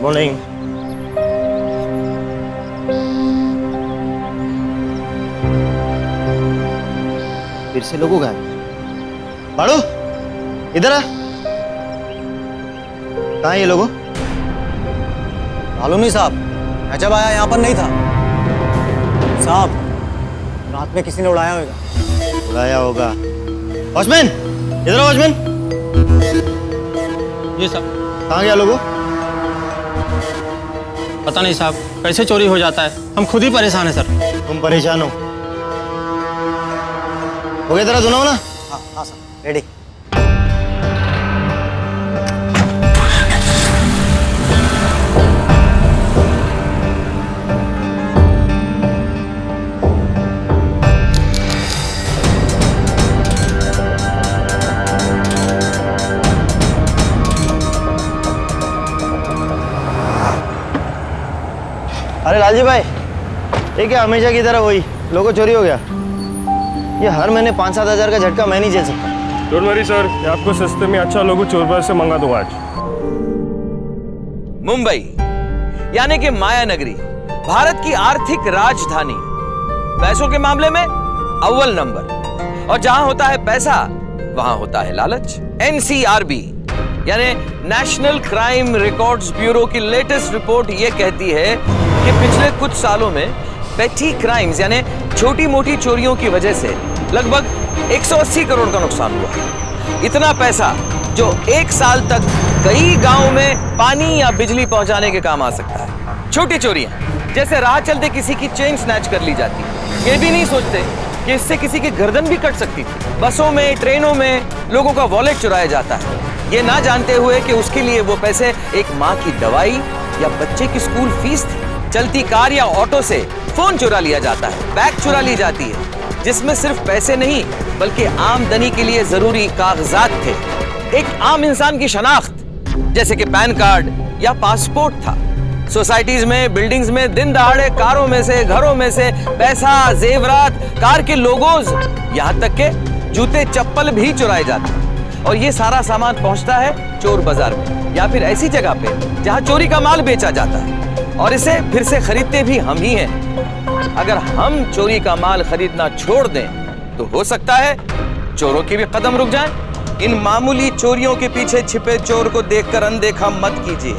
Morning. फिर से लोगों का बाड़ू इधर आ। कहाँ है ये लोगों? मालूम नहीं साहब, मैं जब आया यहाँ पर नहीं था साहब। रात में किसी ने उड़ाया होगा। उड़ाया होगा। वॉचमैन इधर आओ। वॉचमैन जी साहब। कहाँ गया लोगों? पता नहीं साहब, कैसे चोरी हो जाता है, हम खुद ही परेशान हैं सर। तुम परेशान हो गया तेरा सुनाओ ना। हाँ हाँ साहब, रेडी। अरे लालजी भाई, ये क्या हमेशा की तरह वही लोगों चोरी हो गया? ये हर महीने 5-7 हज़ार का झटका मैं नहीं झेल सकता। डोंट वरी सर, मैं आपको सस्ते में अच्छा लोगो चोर बाजार से मंगा दूंगा आज। मुंबई यानी कि माया नगरी, भारत की आर्थिक राजधानी, पैसों के मामले में अव्वल नंबर। और जहां होता है पैसा वहां होता है लालच। NCRB यानी नेशनल क्राइम रिकॉर्ड्स ब्यूरो की लेटेस्ट रिपोर्ट यह कहती है कि पिछले कुछ सालों में पेटी क्राइम्स यानी छोटी मोटी चोरियों की वजह से लगभग 180 करोड़ का नुकसान हुआ। इतना पैसा जो एक साल तक कई गांवों में पानी या बिजली पहुंचाने के काम आ सकता है। छोटी चोरियां जैसे राह चलते किसी की चेन स्नैच कर ली जाती, ये भी नहीं सोचते कि इससे किसी की गर्दन भी कट सकती थी। बसों में, ट्रेनों में लोगों का वॉलेट चुराया जाता है, ये ना जानते हुए कि उसके लिए वो पैसे एक माँ की दवाई या बच्चे की स्कूल फीस थी। चलती कार या ऑटो से फोन चुरा लिया जाता है, बैग चुरा ली जाती है जिसमें सिर्फ पैसे नहीं बल्कि आमदनी के लिए जरूरी कागजात थे। एक आम इंसान की शनाख्त जैसे कि पैन कार्ड या पासपोर्ट था। सोसाइटीज में, बिल्डिंग्स में दिन दहाड़े कारों में से, घरों में से पैसा, जेवरात, कार के लोगोज, यहाँ तक के जूते चप्पल भी चुराए जाते हैं। और ये सारा सामान पहुंचता है चोर बाजार में या फिर ऐसी जगह पे जहां चोरी का माल बेचा जाता है और इसे फिर से खरीदते भी हम ही हैं। अगर हम चोरी का माल खरीदना छोड़ दें तो हो सकता है चोरों के भी कदम रुक जाएं। इन मामूली चोरियों के पीछे छिपे चोर को देखकर अनदेखा मत कीजिए,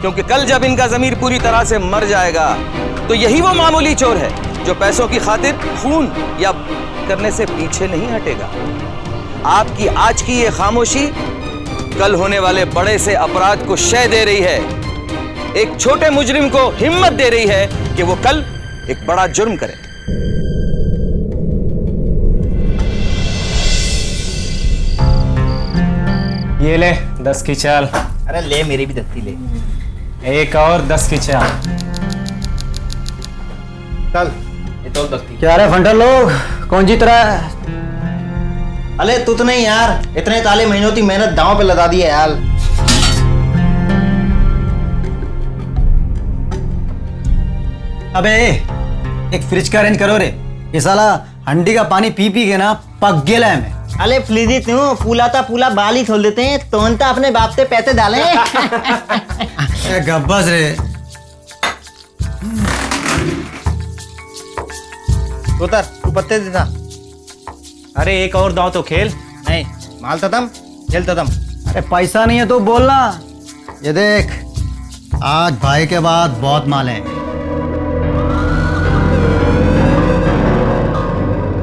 क्योंकि कल जब इनका ज़मीर पूरी तरह से मर जाएगा तो यही वो मामूली चोर है जो पैसों की खातिर खून या करने से पीछे नहीं हटेगा। आपकी आज की ये खामोशी कल होने वाले बड़े से अपराध को शय दे रही है, एक छोटे मुजरिम को हिम्मत दे रही है कि वो कल एक बड़ा जुर्म करे। ये ले 10 की चाल। अरे ले, मेरी भी 10 की ले। एक और 10 की चाल। चल ये तो 10 की। क्या रे फंडर लोग, कौन जीत रहा है? अरे तू तो नहीं यार, इतने ताले महीनों की मेहनत दांव पे लगा दी है यार। अबे एक फ्रिज का अरेंज करो रे, ये साला हंडी का पानी पी पी के ना पक गेला है मैं। अरे फ्लीजी तू फूलाता फूला बाल ही खोल देते हैं, तोनता अपने बाप से पैसे डाले। गब्बस रे। उतर, तू पत्ते देता। अरे एक और दांव तो खेल। नहीं, माल ततम खेल ततम। अरे पैसा नहीं है तो बोलना। ये देख, आज भाई के बाद बहुत माल है।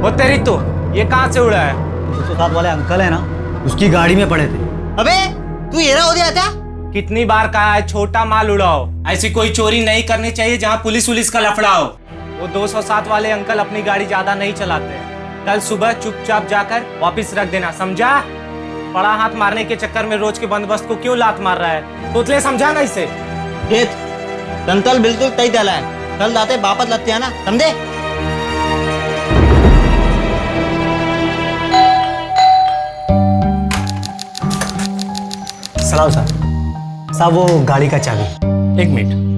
वो तेरी तो ये कहां से उड़ा है? 107 वाले अंकल है ना, उसकी गाड़ी में पड़े थे। अबे तू येरा हो गया था? कितनी बार कहा है छोटा माल उड़ाओ, ऐसी कोई चोरी नहीं करनी चाहिए जहां पुलिस उलिस का लफड़ा हो। वो 207 वाले अंकल अपनी गाड़ी ज्यादा नहीं चलाते। कल सुबह चुपचाप जाकर वापस रख देना, समझा? बड़ा हाथ मारने के चक्कर में रोज के बंदोबस्त को क्यों लात मार रहा है? तोतले समझा ना इसे। देख, तंतल बिल्कुल तय डाला है, कल दाते वापस लगते हैं ना, समझे? सलाम साहब। साहब वो गाड़ी का चाबी। 1 मिनट।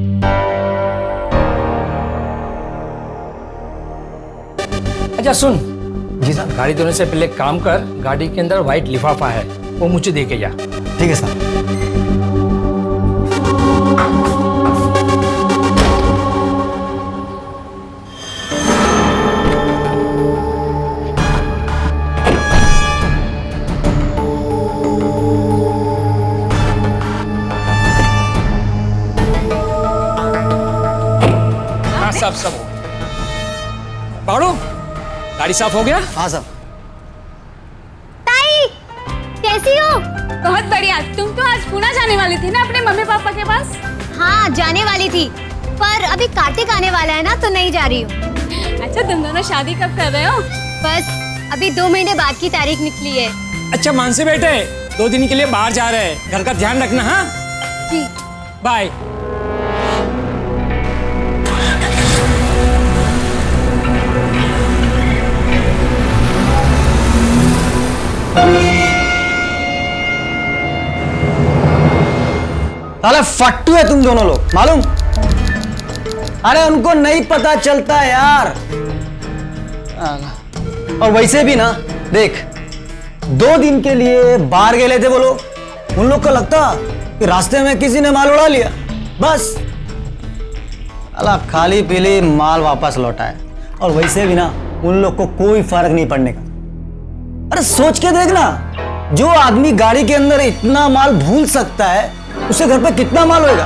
अच्छा सुन जी साहब। गाड़ी धोने से पहले काम कर, गाड़ी के अंदर व्हाइट लिफाफा है, वो मुझे दे के जा। ठीक है साहब। साहब सब हो गया। बाड़ो गाड़ी साफ हो गया? हाँ साहब। ताई कैसी हो? बहुत बढ़िया। तुम तो आज पुणे जाने वाली थी ना अपने मम्मी पापा के पास? हाँ जाने वाली थी, पर अभी कार्तिक आने वाला है ना तो नहीं जा रही हूँ। अच्छा तुम दोनों शादी कब कर रहे हो? बस अभी 2 महीने बाद की तारीख निकली है। अच्छा मानसी बेटे 2 दिन के लिए बाहर जा रहे हैं, घर का ध्यान रखना। हाँ जी बाय। साले फट्टू है तुम दोनों लोग, मालूम? अरे उनको नहीं पता चलता यार। और वैसे भी ना देख, 2 दिन के लिए बाहर गए थे वो लोग, उन लोग को लगता कि रास्ते में किसी ने माल उड़ा लिया, बस अल्लाह खाली पीली माल वापस लौटा है। और वैसे भी ना उन लोग को कोई फर्क नहीं पड़ने का। अरे सोच के देखना, जो आदमी गाड़ी के अंदर इतना माल भूल सकता है उसे घर पे कितना माल होगा।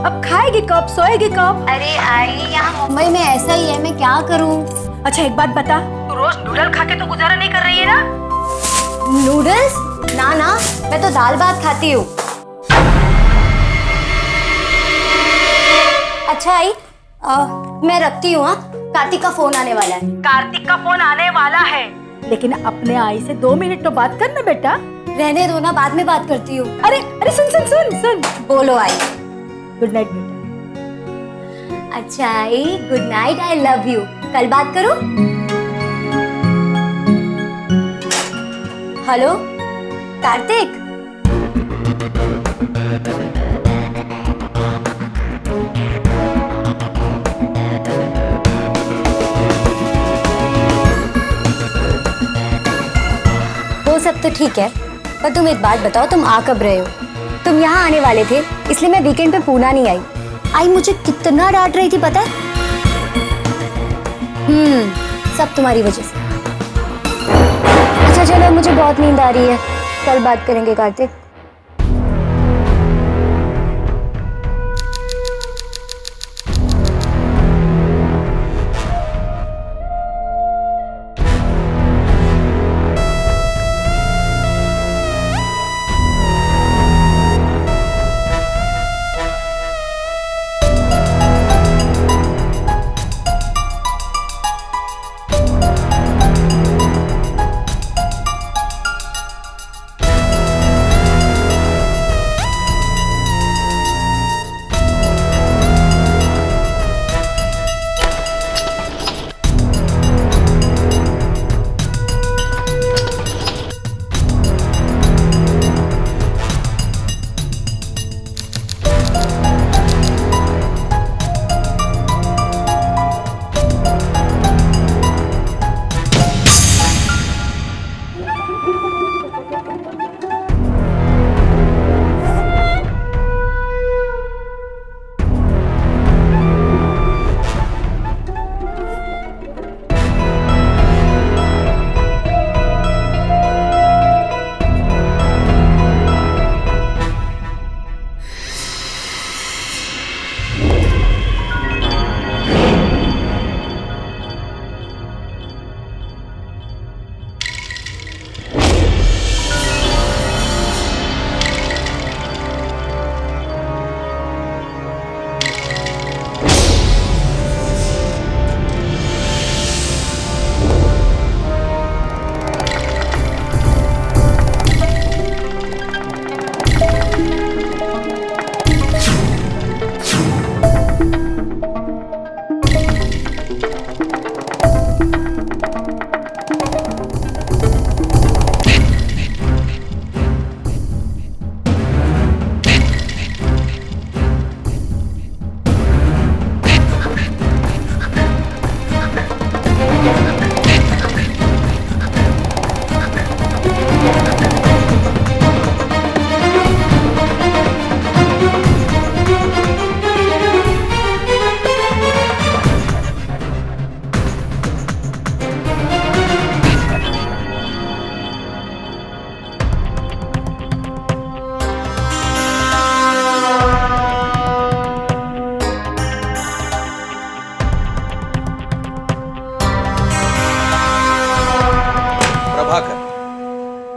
अब खाएगी कब, सोएगी कब? अरे आई यहाँ मुंबई में ऐसा ही है, मैं क्या करूँ? अच्छा एक बात बता, तू रोज नूडल खा के तो गुजारा नहीं कर रही है ना? नूडल्स? ना ना, मैं तो दाल भात खाती हूँ। अच्छा आई मैं रखती हूँ। कार्तिक का फोन आने वाला है। कार्तिक का फोन आने वाला है, लेकिन अपने आई से 2 मिनट तो बात करना बेटा। रहने दो ना, बाद में बात करती हूँ। अरे अरे सुन सुन सुन सुन, बोलो आई। गुड नाइट बेटा। अच्छा I good night, I love you. कल बात करो। हेलो कार्तिक, वो सब तो ठीक है, पर तुम एक बात बताओ, तुम आ कब रहे हो? तुम यहाँ आने वाले थे इसलिए मैं वीकेंड पे पूना नहीं आई। आई मुझे कितना डांट रही थी पता है? सब तुम्हारी वजह से। अच्छा चलो, मुझे बहुत नींद आ रही है, कल बात करेंगे कार्तिक।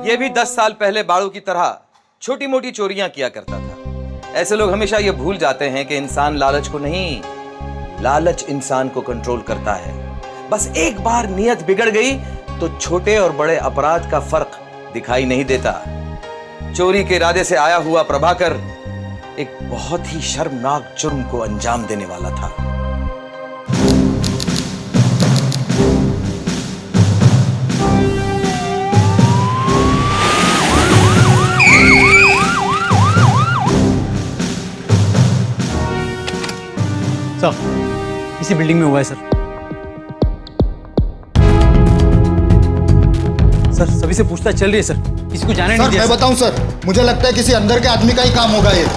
ये भी 10 साल पहले बाड़ू की तरह छोटी मोटी चोरियां किया करता था। ऐसे लोग हमेशा ये भूल जाते हैं कि इंसान लालच को नहीं, लालच इंसान को कंट्रोल करता है। बस एक बार नियत बिगड़ गई तो छोटे और बड़े अपराध का फर्क दिखाई नहीं देता। चोरी के इरादे से आया हुआ प्रभाकर एक बहुत ही शर्मनाक जुर्म को अंजाम देने वाला था। सर, इसी बिल्डिंग में हुआ है सर। सर, सभी से पूछताछ चल रही है सर, किसी को जाने नहीं दिया। मैं बताऊं सर, मुझे लगता है किसी अंदर के आदमी का ही काम होगा ये।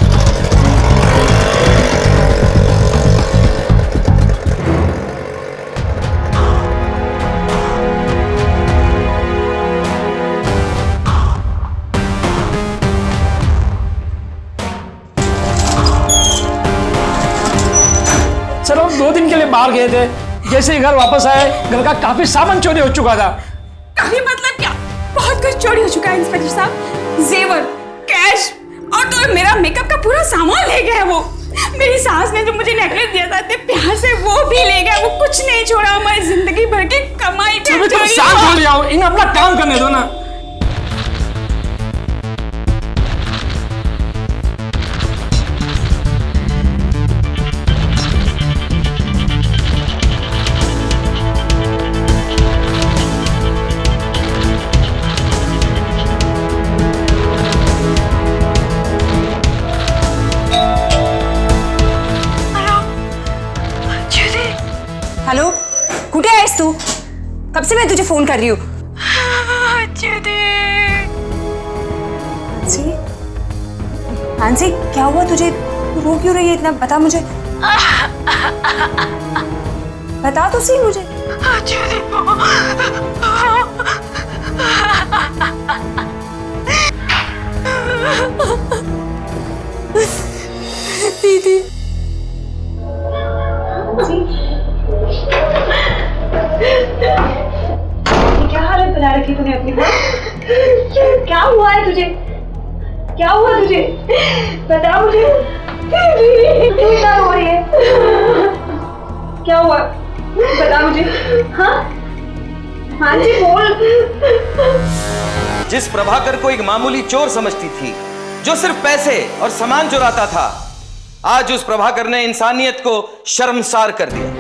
सर हम 2 दिन के लिए बाहर गए थे, जैसे ही घर वापस आए घर का काफी सामान चोरी हो चुका था। काफी मतलब क्या? बहुत कुछ चोरी हो चुका है इंस्पेक्टर साहब। जेवर, कैश और तो मेरा मेकअप का पूरा सामान ले गया है वो। मेरी सास ने जो मुझे नेकलेस दिया था इतने प्यार से, वो भी ले गया। वो कुछ नहीं छोड़ा, हमारी जिंदगी भर की कमाई पे तुम शांत हो जाओ, इन्हें अपना काम करने दो ना। हेलो, कुठे आहेस तू? कब से मैं तुझे फोन कर रही हूँ। हांसी, क्या हुआ तुझे? तू रो क्यों रही है इतना? बता मुझे, बता तो सही मुझे। दीदी, क्या हालत बना रखी तूने अपनी? क्या हुआ है तुझे? क्या हुआ तुझे? बता मुझे। क्यों इतना रो रही है? क्या हुआ? बता मुझे। हाँ जी बोल। जिस प्रभाकर को एक मामूली चोर समझती थी, जो सिर्फ पैसे और सामान चुराता था, आज उस प्रभाकर ने इंसानियत को शर्मसार कर दिया।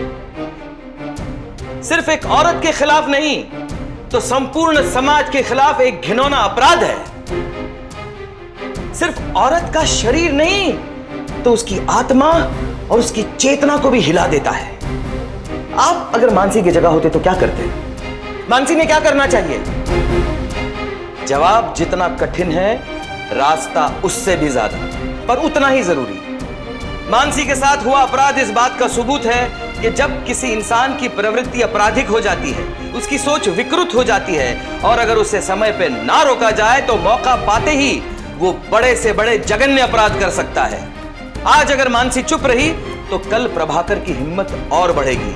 सिर्फ एक औरत के खिलाफ नहीं तो संपूर्ण समाज के खिलाफ एक घिनौना अपराध है। सिर्फ औरत का शरीर नहीं तो उसकी आत्मा और उसकी चेतना को भी हिला देता है। आप अगर मानसी की जगह होते तो क्या करते? मानसी ने क्या करना चाहिए? जवाब जितना कठिन है, रास्ता उससे भी ज्यादा, पर उतना ही जरूरी। मानसी के साथ हुआ अपराध इस बात का सबूत है कि जब किसी इंसान की प्रवृत्ति अपराधिक हो जाती है, उसकी सोच विकृत हो जाती है और अगर उसे समय पे ना रोका जाए तो मौका पाते ही वो बड़े से बड़े जघन्य अपराध कर सकता है। आज अगर मानसी चुप रही तो कल प्रभाकर की हिम्मत और बढ़ेगी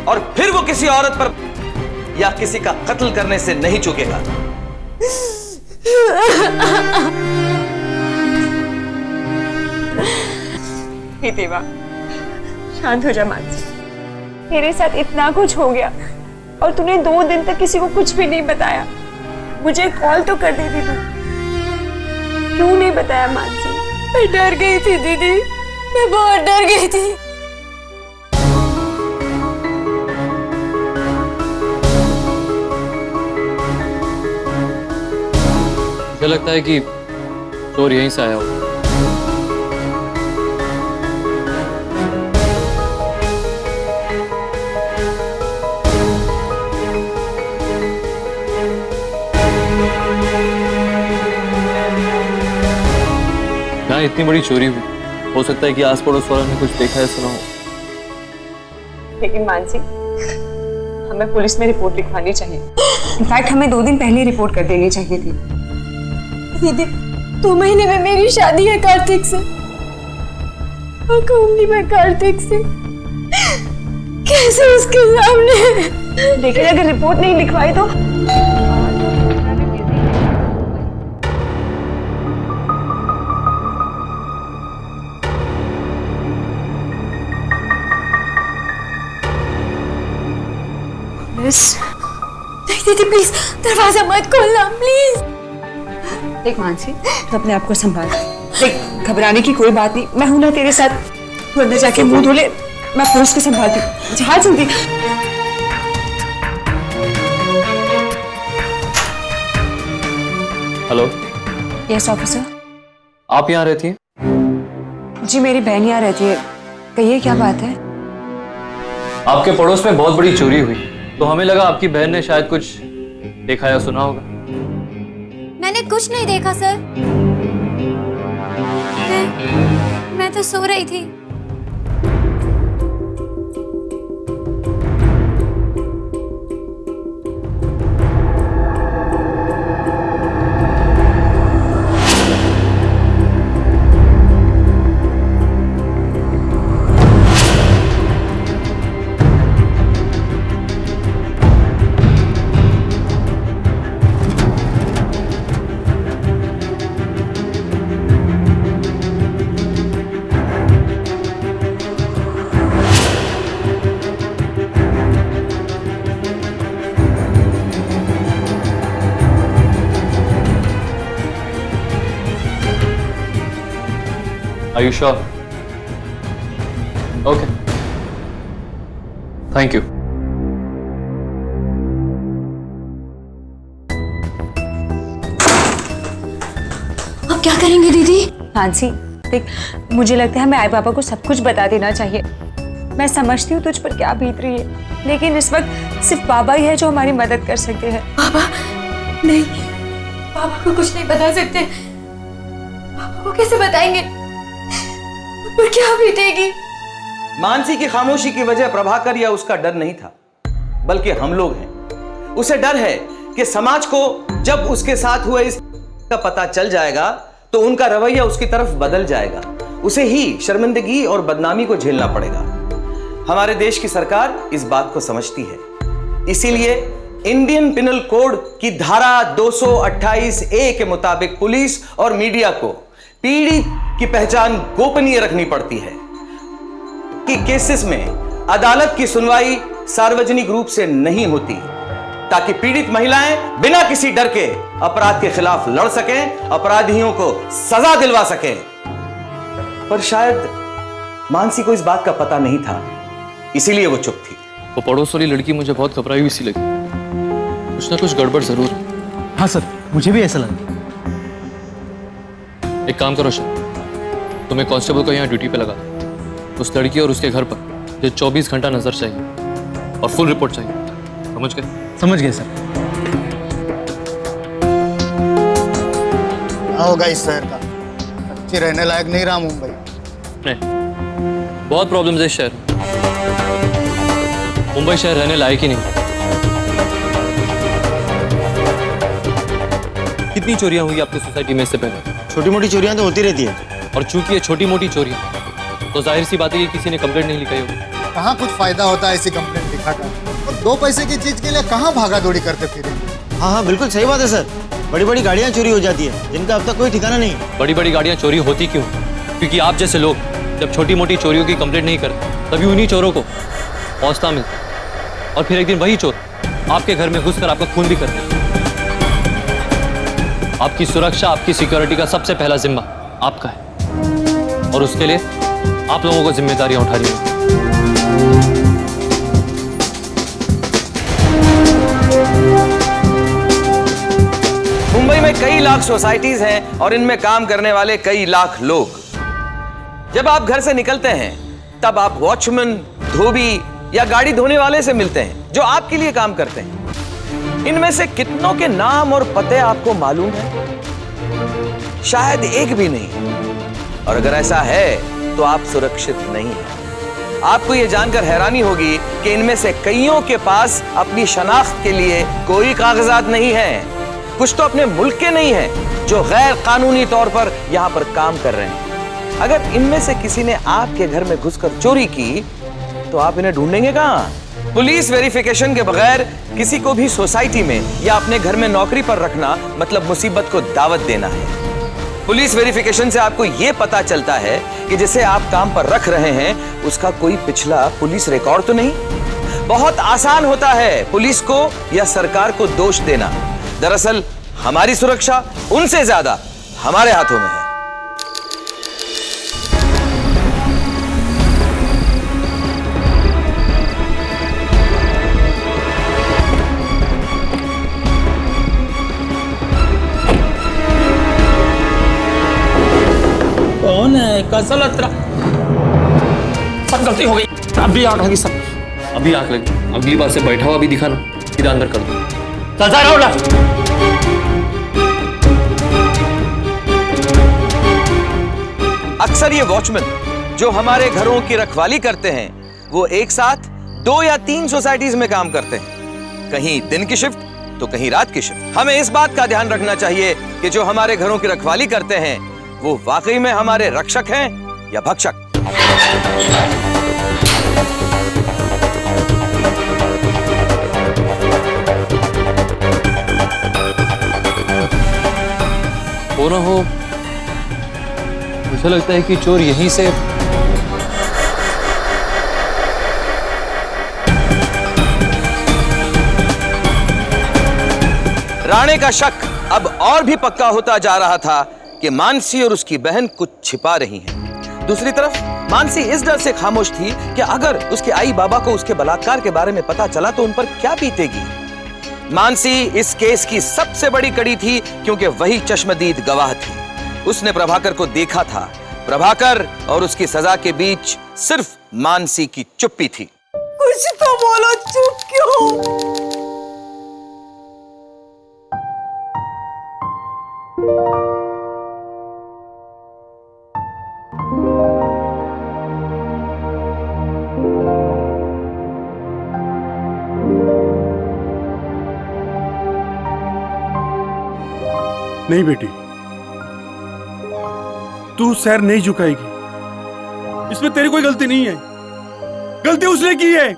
और फिर वो किसी औरत पर या किसी का कत्ल करने से नहीं चूकेगा। हे देवा, शांत हो जा मानसी। मेरे साथ इतना कुछ हो गया और तूने 2 दिन तक किसी को कुछ भी नहीं बताया। मुझे कॉल तो कर देती तू, क्यों नहीं बताया मानसी? मैं डर गई थी दीदी, मैं बहुत डर गई थी। मुझे लगता है कि चोर यहीं से आया होगा। यहाँ इतनी बड़ी चोरी हुई, हो सकता है कि आस पड़ोस वालों ने कुछ देखा है, सुना हो। लेकिन मानसी, हमें पुलिस में रिपोर्ट लिखवानी चाहिए। इनफैक्ट हमें 2 दिन पहले रिपोर्ट कर देनी चाहिए थी। दीदी, 2 महीने में मेरी शादी है कार्तिक से। क्या कहूंगी मैं कार्तिक से? कैसे उसके सामने? लेकिन अगर रिपोर्ट नहीं लिखवाई तो दीदी प्लीज दरवाजा मत खोलना प्लीज। देख मानसी, तू अपने आप को संभाल। देख, घबराने की कोई बात नहीं, मैं हूं ना तेरे साथ। तू अंदर जाके मुंह धो ले, मैं पुलिस को संभालती हूँ। जा जल्दी। Hello, yes officer. आप यहाँ रहती हैं? जी मेरी बहन यहाँ रहती है। कहिए क्या बात है? आपके पड़ोस में बहुत बड़ी चोरी हुई, तो हमें लगा आपकी बहन ने शायद कुछ देखा या सुना होगा। मैंने कुछ नहीं देखा सर। मैं तो सो रही थी। Are you sure? Okay. Thank you. अब क्या करेंगे दीदी? मानसी देख, मुझे लगता है हमें आई पापा को सब कुछ बता देना चाहिए। मैं समझती हूँ तुझ पर क्या बीत रही है, लेकिन इस वक्त सिर्फ बाबा ही है जो हमारी मदद कर सकते हैं। पापा नहीं, पापा को कुछ नहीं बता सकते। पापा को कैसे बताएंगे? पर क्या बीतेगी? मानसी की खामोशी की वजह प्रभाकर या उसका डर नहीं था, बल्कि हम लोग हैं। उसे डर है कि समाज को जब उसके साथ हुए इस का पता चल जाएगा तो उनका रवैया उसकी तरफ बदल जाएगा। उसे ही शर्मिंदगी और बदनामी को झेलना पड़ेगा। हमारे देश की सरकार इस बात को समझती है, इसीलिए इंडियन पिनल कोड की धारा 228A के मुताबिक पुलिस और मीडिया को पीड़ित की पहचान गोपनीय रखनी पड़ती है कि केसेस में अदालत की सुनवाई सार्वजनिक रूप से नहीं होती, ताकि पीड़ित महिलाएं बिना किसी डर के अपराध के खिलाफ लड़ सकें, अपराधियों को सजा दिलवा सकें। पर शायद मानसी को इस बात का पता नहीं था, इसीलिए वो चुप थी। वो पड़ोस वाली लड़की मुझे बहुत घबराई हुई सी लगी। कुछ ना कुछ गड़बड़ जरूर। हाँ सर, मुझे भी ऐसा लगा। एक काम करो सर, तुम्हें कांस्टेबल को यहाँ ड्यूटी पे लगा दो। उस लड़की और उसके घर पर मुझे 24 घंटा नजर चाहिए और फुल रिपोर्ट चाहिए। समझ गए? समझ गए सर। क्या होगा इस शहर का? अच्छी रहने लायक नहीं रहा मुंबई। नहीं, बहुत प्रॉब्लम्स है इस शहर। मुंबई शहर रहने लायक ही नहीं। कितनी चोरियां हुई आपकी सोसाइटी में इससे पहले? छोटी मोटी चोरियां तो होती रहती है, और चूंकि ये छोटी मोटी चोरियां, तो जाहिर सी बात है कि किसी ने कंप्लेंट नहीं लिखाई होगी। कहाँ कुछ फायदा होता है ऐसी कंप्लेंट लिखाकर, और 2 पैसे की चीज के लिए कहाँ भागा दौड़ी करते फिरे। हाँ हाँ बिल्कुल सही बात है सर। बड़ी बड़ी गाड़ियाँ चोरी हो जाती है जिनका अब तक कोई ठिकाना नहीं। बड़ी बड़ी गाड़ियां चोरी होती क्यों? क्योंकि आप जैसे लोग जब छोटी मोटी चोरियों की कंप्लेंट नहीं करते, तभी उन्हीं चोरों को हौसला मिलता, और फिर एक दिन वही चोर आपके घर में घुसकर आपका खून भी करते। आपकी सुरक्षा, आपकी सिक्योरिटी का सबसे पहला जिम्मा आपका है, और उसके लिए आप लोगों को जिम्मेदारियां उठानी होगी। मुंबई में कई लाख सोसाइटीज हैं और इनमें काम करने वाले कई लाख लोग। जब आप घर से निकलते हैं तब आप वॉचमैन, धोबी या गाड़ी धोने वाले से मिलते हैं जो आपके लिए काम करते हैं। इनमें से कितनों के नाम और पते आपको मालूम है? शायद एक भी नहीं। और अगर ऐसा है तो आप सुरक्षित नहीं हैं। आपको यह जानकर हैरानी होगी कि इनमें से कईयों के पास अपनी शनाख्त के लिए कोई कागजात नहीं है। कुछ तो अपने मुल्क के नहीं हैं, जो गैर कानूनी तौर पर यहां पर काम कर रहे हैं। अगर इनमें से किसी ने आपके घर में घुसकर चोरी की तो आप इन्हें ढूंढेंगे कहां? पुलिस वेरिफिकेशन के बगैर किसी को भी सोसाइटी में या अपने घर में नौकरी पर रखना मतलब मुसीबत को दावत देना है। पुलिस वेरिफिकेशन से आपको यह पता चलता है कि जिसे आप काम पर रख रहे हैं उसका कोई पिछला पुलिस रिकॉर्ड तो नहीं, बहुत आसान होता है पुलिस को या सरकार को दोष देना। दरअसल हमारी सुरक्षा उनसे ज्यादा हमारे हाथों में है। कौन है? कैसा लग रहा? सब गलती हो गई, अभी आग लगी सब। अभी आंख लगी, अगली बार से बैठा हुआ भी दिखा ना, सीधा अंदर कर दो। चल जा रहा अक्सर ये वॉचमैन जो हमारे घरों की रखवाली करते हैं वो एक साथ 2 या 3 सोसाइटीज में काम करते हैं, कहीं दिन की शिफ्ट तो कहीं रात की शिफ्ट। हमें इस बात का ध्यान रखना चाहिए कि जो हमारे घरों की रखवाली करते हैं वो वाकई में हमारे रक्षक हैं या भक्षक। हो ना हो, मुझे लगता है कि चोर यहीं से राणे का शक अब और भी पक्का होता जा रहा था कि मानसी और उसकी बहन कुछ छिपा रही हैं। दूसरी तरफ मानसी इस डर से खामोश थी कि अगर उसके आई बाबा को उसके बलात्कार के बारे में पता चला तो उन पर क्या बीतेगी। मानसी इस केस की सबसे बड़ी कड़ी थी क्योंकि वही चश्मदीद गवाह थी। उसने प्रभाकर को देखा था। प्रभाकर और उसकी सजा के बीच सिर्फ मानसी की चुप्पी थी। कुछ तो बोलो, चुप क्यों? नहीं बेटी, तू सर नहीं झुकाएगी। इसमें तेरी कोई गलती नहीं है। गलती उसने की है,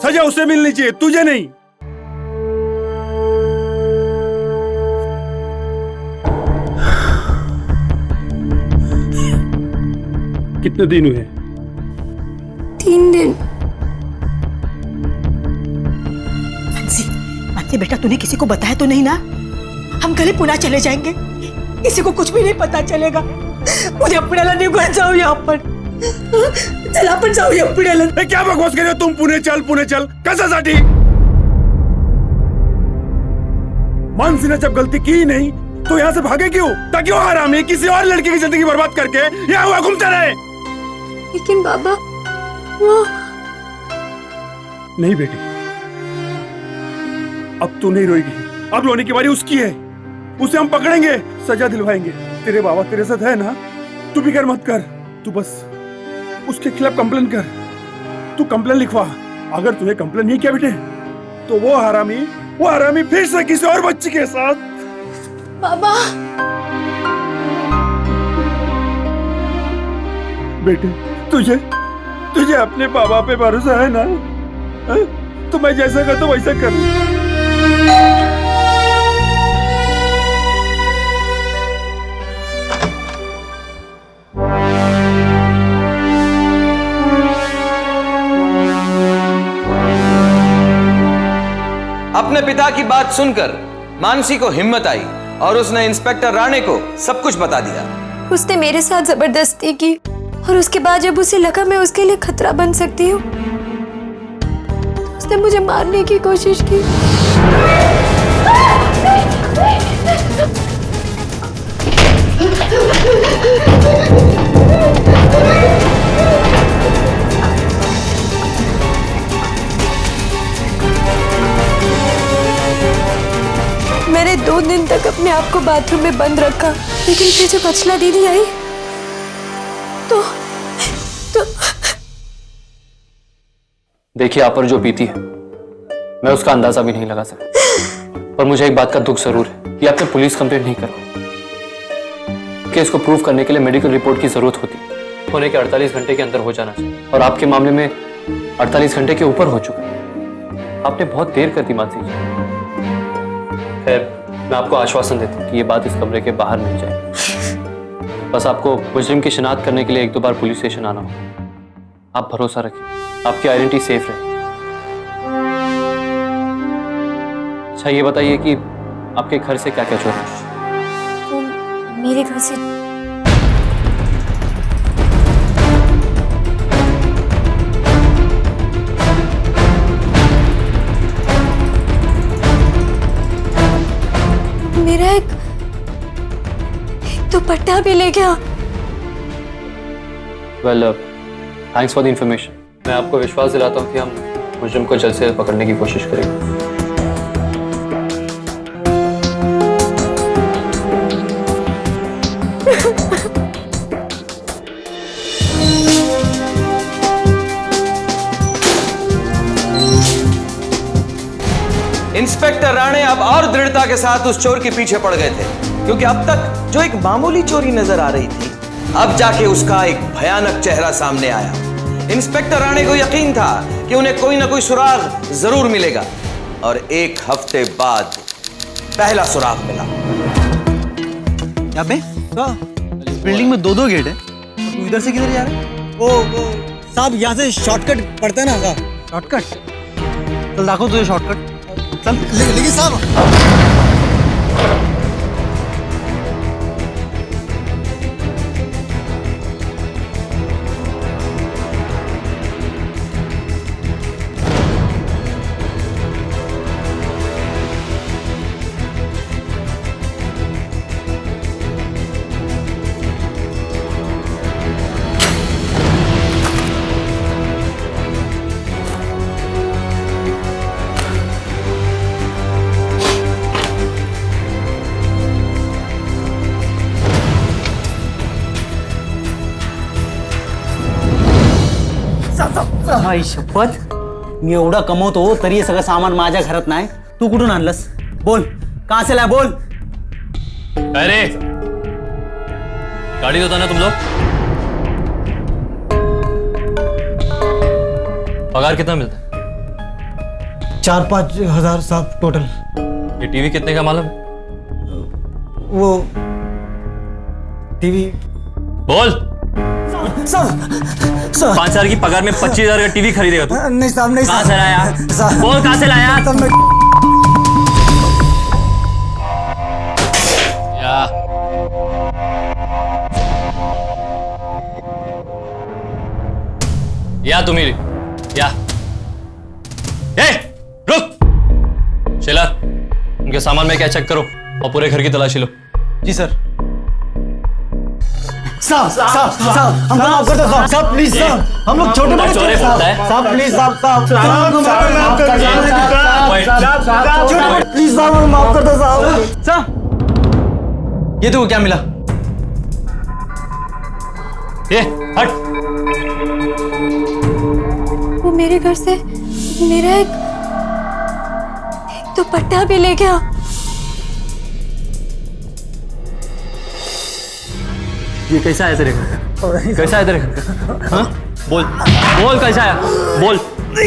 सजा उसे मिलनी चाहिए, तुझे नहीं। कितने दिन हुए? 3 दिन। मानसी बेटा, तूने किसी को बताया तो नहीं ना? हम कल ही पुणे चले जाएंगे, किसी को कुछ भी नहीं पता चलेगा। मुझे पुण्याला निघून जाऊ यहाँ पर। चल आपण जाऊया पुण्याला। क्या बकवास कर रहे हो तुम? पुणे चल कशासाठी? मानसी ने जब गलती की ही नहीं तो यहाँ से भागे क्यों? ताकि वो हरामी किसी और लड़की की जिंदगी बर्बाद करके यहाँ हुआ घूमते रहे। लेकिन बाबा वो नहीं बेटी, अब तू नहीं रोएगी। अब रोने की बारी उसकी है। उसे हम पकड़ेंगे, सजा दिलवाएंगे। तेरे बाबा तेरे साथ है ना? तू फिक्र मत कर, तू बस उसके खिलाफ कंप्लेन कर। तू कंप्लेन लिखवा। अगर तूने कंप्लेन नहीं किया बेटे तो वो हरामी फिर से किसी और बच्ची के साथ। बाबा बेटे, तुझे अपने बाबा पे भरोसा है ना? तो मैं जैसा कहता हूं वैसा कर। अपने पिता की बात सुनकर मानसी को हिम्मत आई और उसने इंस्पेक्टर राणे को सब कुछ बता दिया। उसने मेरे साथ जबरदस्ती की और उसके बाद जब उसे लगा मैं उसके लिए खतरा बन सकती हूँ तो उसने मुझे मारने की कोशिश की। मैंने 2 दिन तक अपने आप को बाथरूम में बंद रखा, लेकिन फिर जब अचला दीदी आई तो देखिए, आप पर जो बीती है मैं उसका अंदाजा भी नहीं लगा सकता। पर मुझे एक बात का दुख जरूर है कि आपने पुलिस कंप्लेंट नहीं करा। केस को प्रूव करने के लिए मेडिकल रिपोर्ट की जरूरत होती, होने के 48 घंटे के अंदर हो जाना चाहिए, और आपके मामले में 48 घंटे के ऊपर हो चुका है। आपने बहुत देर कर दी मानसी जी। खैर, मैं आपको आश्वासन देता हूँ कि ये बात इस कमरे के बाहर नहीं जाएगी। बस आपको मुजरिम की शिनाख्त करने के लिए 1-2 बार पुलिस स्टेशन आना हो। आप भरोसा रखिए, आपकी आइडेंटिटी सेफ रहे। अच्छा ये बताइए कि आपके घर से क्या क्या चोरी? वो मेरे घर से मेरा एक दुपट्टा भी ले गया। Well thanks for the information. मैं आपको विश्वास दिलाता हूँ कि हम मुजरिम को जल्द से जल्द पकड़ने की कोशिश करेंगे। इंस्पेक्टर राणे अब और दृढ़ता के साथ उस चोर के पीछे पड़ गए थे, क्योंकि अब तक जो एक मामूली चोरी नजर आ रही थी, अब जाके उसका एक भयानक चेहरा सामने आया। इंस्पेक्टर राणे को यकीन था कि उन्हें कोई ना कोई सुराग जरूर मिलेगा, और एक हफ्ते बाद पहला सुराग मिला। अबे बिल्डिंग में दो गेट है, तू इधर से किधर जा रहा है? वो साहब यहाँ से शॉर्टकट पड़ता है ना साहब। शॉर्टकट? चल देखो तुझे शॉर्टकट। चल लेकिन साहब आई शपथ, मी एवढा कमवतो तरी हे सगळं सामान माझ्या घरात नाही. तू कुठून आणलंस? बोल, कहां से लाया? बोल. अरे गाड़ी होता ना तुम लोग? पगार कितना मिलता है? 4-5 हजार साहब टोटल। ये टीवी कितने का मालूम? वो टीवी बोल। 5,000 की पगार में 25,000 का टीवी खरीदेगा तू? नहीं साहब, नहीं। कहां से लाया? बोल कहां से लाया? या तुम्ही या रुक। शेला, उनके सामान में क्या चेक करो और पूरे घर की तलाशी लो। जी सर। साहब साहब साहब हमको माफ कर दो साहब। साहब प्लीज साहब, हम लोग छोटे बड़े चोरी बोलता है। साहब प्लीज साहब साहब प्लीज साहब हमको माफ कर दो साहब। साहब ये तो क्या मिला? ये हट। वो मेरे घर से मेरा एक दुपट्टा भी ले गया। ये कैसा आया तेरे घर? कैसा आया तेरे घर? हाँ? बोल बोल कैसा आया? बोल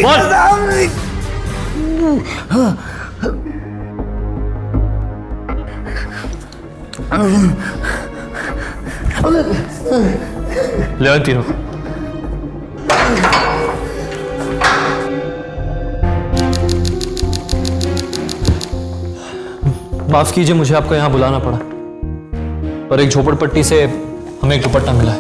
बोल। ले तीनों। माफ कीजिए, मुझे आपको यहाँ बुलाना पड़ा, पर एक झोपड़पट्टी से हमें एक दुपट्टा मिला है।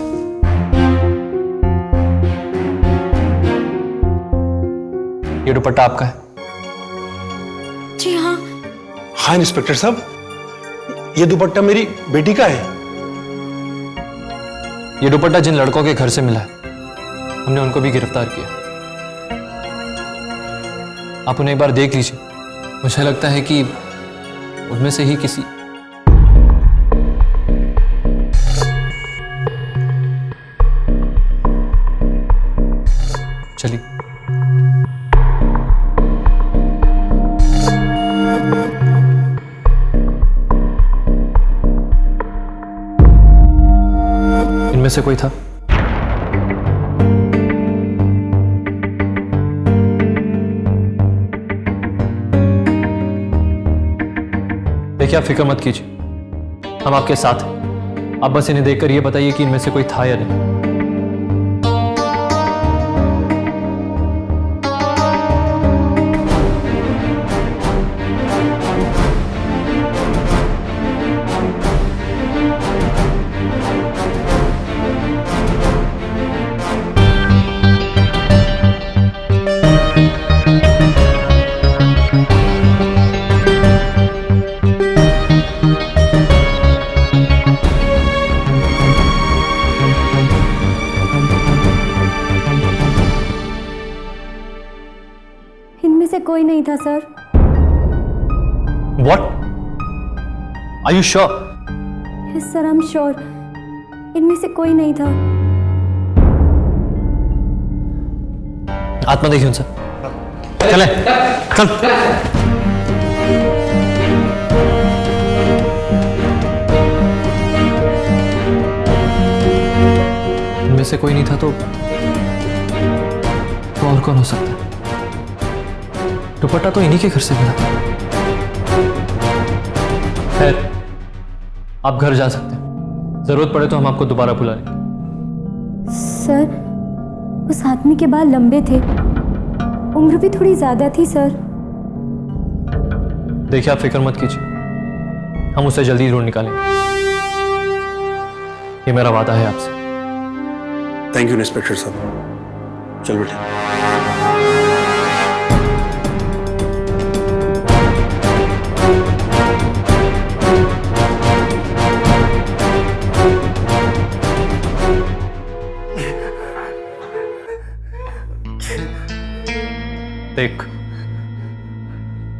ये दुपट्टा आपका है? जी हाँ। हाँ इंस्पेक्टर साहब, ये दुपट्टा मेरी बेटी का है। ये दुपट्टा जिन लड़कों के घर से मिला है, हमने उनको भी गिरफ्तार किया। आप उन्हें एक बार देख लीजिए, मुझे लगता है कि उनमें से ही किसी। चलिए। इनमें से कोई था? देखिए, आप फिक्र मत कीजिए, हम आपके साथ हैं। आप बस इन्हें देखकर ये बताइए कि इनमें से कोई था या नहीं। था sir. What? Are you sure? Yes sir, I am sure. इनमें से कोई नहीं था। आत्मा देखिए उनसे। चले, चल। इनमें से कोई नहीं था तो और कौन हो सकता है? दुपट्टा तो इन्हीं के घर से मिला था। खैर, आप घर जा सकते हैं। जरूरत पड़े तो हम आपको दोबारा बुला लेंगे। सर, उस आदमी के बाल लंबे थे, उम्र भी थोड़ी ज्यादा थी सर। देखिए, आप फिक्र मत कीजिए, हम उसे जल्दी ढूंढ निकालेंगे। ये मेरा वादा है आपसे। थैंक यू इंस्पेक्टर साहब। चल बेटे। देख,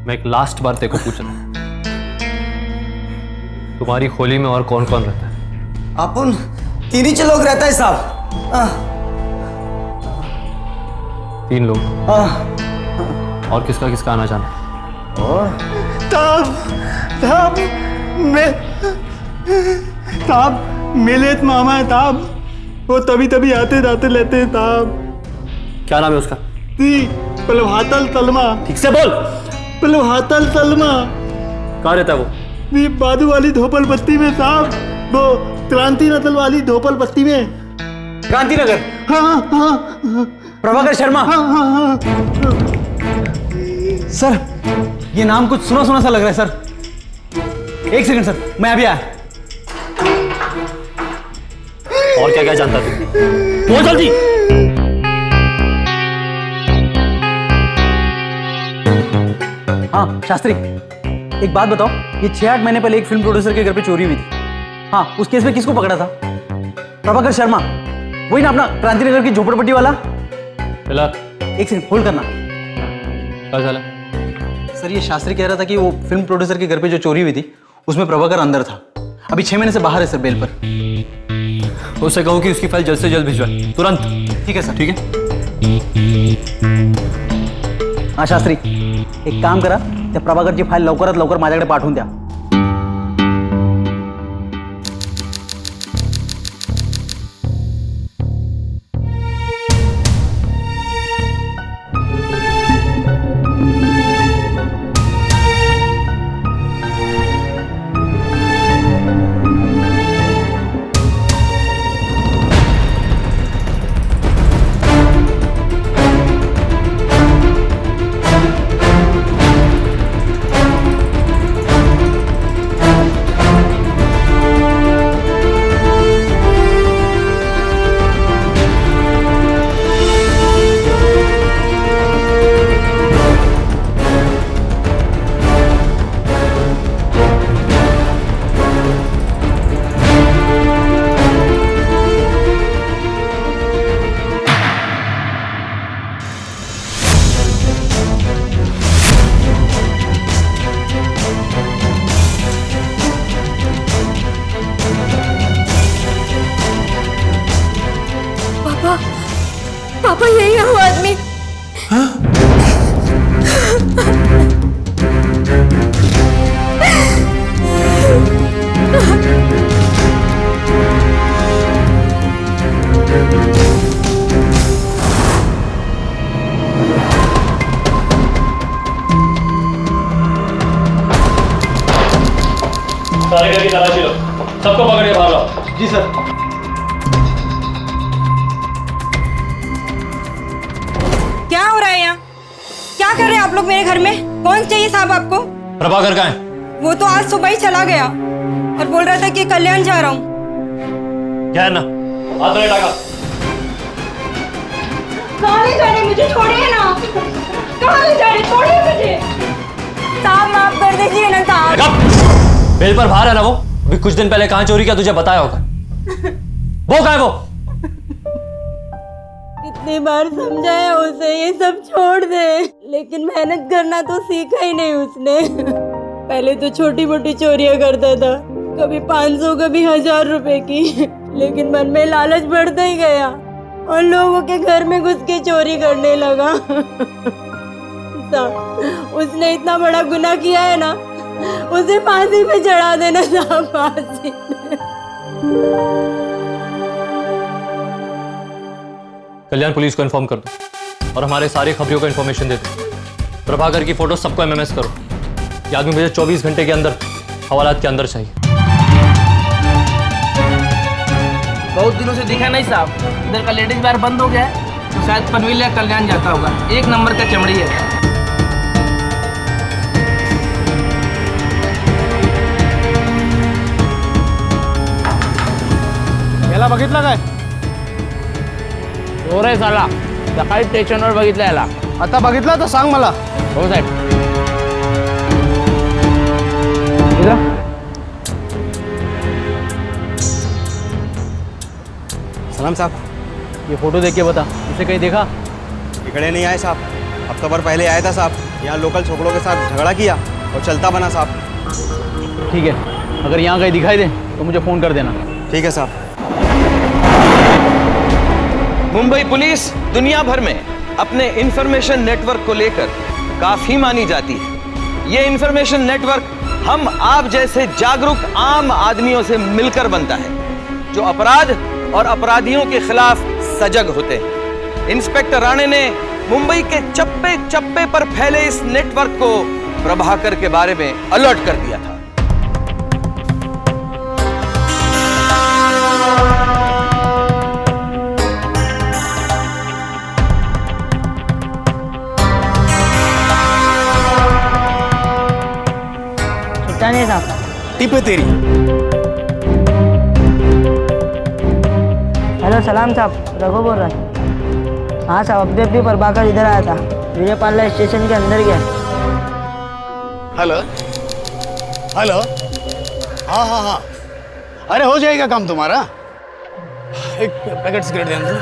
मैं एक लास्ट बार तेरे को पूछ रहा हूं, तुम्हारी होली में और कौन कौन रहता है? अपन तीन ही लोग रहता है साहब। 3 लोग। और किसका किसका आना जाना? और ताब मेले मामा है ताब, वो तभी तभी आते जाते लेते हैं ताब। क्या नाम है उसका? पलवातल तलमा। ठीक से बोल। पलवातल तलमा। कहाँ रहता है वो? बाजू वाली धोपल बस्ती में साहब, वो क्रांति नगर वाली धोपल बस्ती में। क्रांति नगर? हाँ। प्रभाकर शर्मा? हाँ। सर, ये नाम कुछ सुना सुना सा लग रहा है सर। एक सेकंड सर, मैं अभी आया। और क्या क्या जानता तू? बोल जल्दी। हाँ शास्त्री, एक बात बताओ, ये 6-8 महीने पहले एक फिल्म प्रोड्यूसर के घर पे चोरी हुई थी। हाँ, उस केस में किसको पकड़ा था? प्रभाकर शर्मा, वही ना अपना क्रांतिनगर की झोपड़पट्टी वाला। एक सेकंड होल्ड करना। क्या चला? सर, ये शास्त्री कह रहा था कि वो फिल्म प्रोड्यूसर के घर पे जो चोरी हुई थी उसमें प्रभाकर अंदर था। अभी 6 महीने से बाहर है सर, बेल पर। उससे कहो कि उसकी फाइल जल्द से जल्द भिजवाए, तुरंत। ठीक है सर। ठीक है। हाँ शास्त्री, एक काम करा, त्या प्रभाकरची फाईल लवकरात लवकर माझ्याकडे पाठवून द्या। पापा, यही है वो आदमी। सारे घर की तलाशी लो, सबको पकड़ के बाहर लाओ। जी सर। क्या हो रहा है यहाँ? क्या कर रहे हैं आप लोग मेरे घर में? कौन चाहिए साहब आपको? प्रभाकर कहाँ है? वो तो आज सुबह ही चला गया और बोल रहा था कि कल्याण जा रहा हूँ। क्या है ना? हाथ नहीं लगा। कहाँ ले जा रहे? मुझे छोड़िए ना। कहाँ ले जा रहे? छोड़िए मुझे। साहब माफ कर दीजिए ना साहब। बेल पर बाहर है ना वो? अभी कुछ दिन पहले कहाँ चोरी किया तुझे बताया होगा। वो कहाँ है वो? कितनी बार समझाया उसे ये सब छोड़ दे, लेकिन मेहनत करना तो सीखा ही नहीं उसने। पहले तो छोटी मोटी चोरियां करता था, कभी 500 कभी 1000 रुपए की, लेकिन मन में लालच बढ़ता ही गया और लोगों के घर में घुस के चोरी करने लगा। उसने इतना बड़ा गुनाह किया है ना, उसे फांसी पे चढ़ा देना था, फांसी पे। कल्याण पुलिस को इन्फॉर्म कर दो और हमारे सारे खबरियों को इन्फॉर्मेशन दे दो। प्रभाकर की फोटो सबको एमएमएस करो। ये आदमी मुझे 24 घंटे के अंदर हवालात के अंदर चाहिए। बहुत दिनों से दिखा नहीं साहब। इधर का लेडीज बार बंद हो गया है, तो शायद पनवेल या कल्याण जाता होगा। 1 नंबर का चमड़ी है। याला बघितला काय? चोर आहे साला, सकाळी स्टेशनवर बघितला याला। आता बघितला तर सांग मला। हो साहेब। सलाम साहब, ये फोटो देख के बता, इसे कहीं देखा? इकड़े नहीं आए साहब, हफ्ता भर पहले आया था साहब। यहाँ लोकल छोकरों के साथ झगड़ा किया और चलता बना साहब। ठीक है, अगर यहाँ कहीं दिखाई दे तो मुझे फ़ोन कर देना। ठीक है साहब। मुंबई पुलिस दुनिया भर में अपने इंफॉर्मेशन नेटवर्क को लेकर काफी मानी जाती है। ये इंफॉर्मेशन नेटवर्क हम आप जैसे जागरूक आम आदमियों से मिलकर बनता है, जो अपराध और अपराधियों के खिलाफ सजग होते हैं। इंस्पेक्टर राणे ने मुंबई के चप्पे चप्पे पर फैले इस नेटवर्क को प्रभाकर के बारे में अलर्ट कर दिया था। टिप है तेरी। हेलो सलाम साहब, रघु बोल रहा है। हाँ साहब, अभी प्रभाकर इधर आया था, विजय पार्ला स्टेशन के अंदर गया। हेलो हेलो, हाँ हाँ हाँ, अरे हो जाएगा काम तुम्हारा। एक पैकेट सिगरेट देना तो।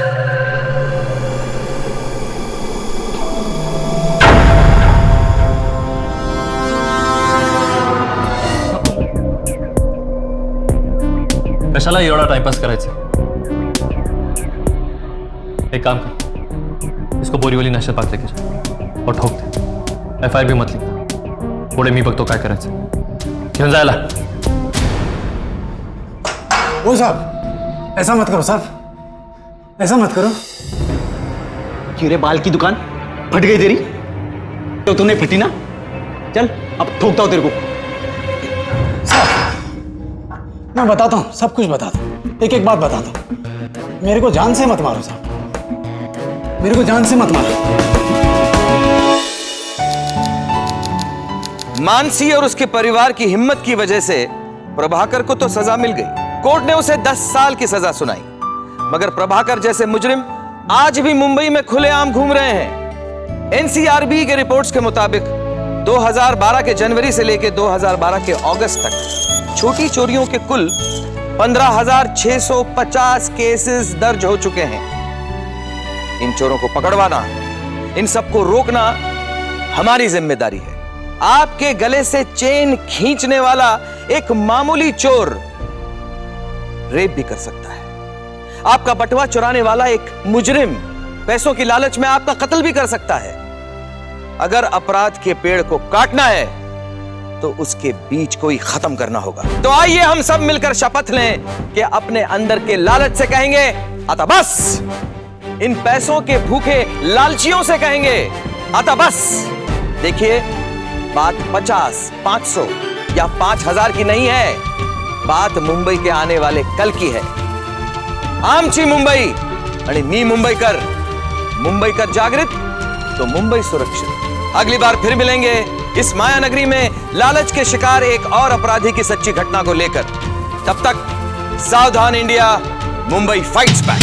कशाला एवढा टाइमपास करायचं? एक काम कर, इसको बोरीवली नॅशनल पार्क लेके जा और ठोक दे। FIR भी मत लिखना, पुढे मी बघतो काय करायचं। घेऊन जायला। ओ साहब, ऐसा मत करो साहब, ऐसा मत करो। क्यों रे, बाल की दुकान फट गई तेरी? तो तूने फटी ना? चल अब ठोकता हूं तेरे को। मैं बताता हूँ, सब कुछ बताता हूँ, एक एक बात बताता हूँ। मेरे को जान से मत मारो साहब, मेरे को जान से मत मारो। मानसी और उसके परिवार की हिम्मत की वजह से प्रभाकर को तो सजा मिल गई। कोर्ट ने उसे 10 साल की सजा सुनाई, मगर प्रभाकर जैसे मुजरिम आज भी मुंबई में खुलेआम घूम रहे हैं। NCRB के रिपोर्ट्स के मुताबिक 2012 के जनवरी से लेकर 2012 के अगस्त तक छोटी चोरियों के कुल 15,650 केसेस दर्ज हो चुके हैं। इन चोरों को पकड़वाना, इन सबको रोकना हमारी जिम्मेदारी है। आपके गले से चेन खींचने वाला एक मामूली चोर रेप भी कर सकता है। आपका बटुआ चुराने वाला एक मुजरिम पैसों की लालच में आपका कत्ल भी कर सकता है। अगर अपराध के पेड़ को काटना है तो उसके बीज को ही खत्म करना होगा। तो आइए हम सब मिलकर शपथ लें कि अपने अंदर के लालच से कहेंगे आता बस। इन पैसों के भूखे लालचियों से कहेंगे आता बस। देखिए, बात 50, 500 या 5000 की नहीं है, बात मुंबई के आने वाले कल की है। आमची मुंबई आणि मी मुंबईकर, मुंबईकर जागृत तो मुंबई सुरक्षित। अगली बार फिर मिलेंगे इस माया नगरी में लालच के शिकार एक और अपराधी की सच्ची घटना को लेकर। तब तक सावधान इंडिया, मुंबई फाइट्स बैक।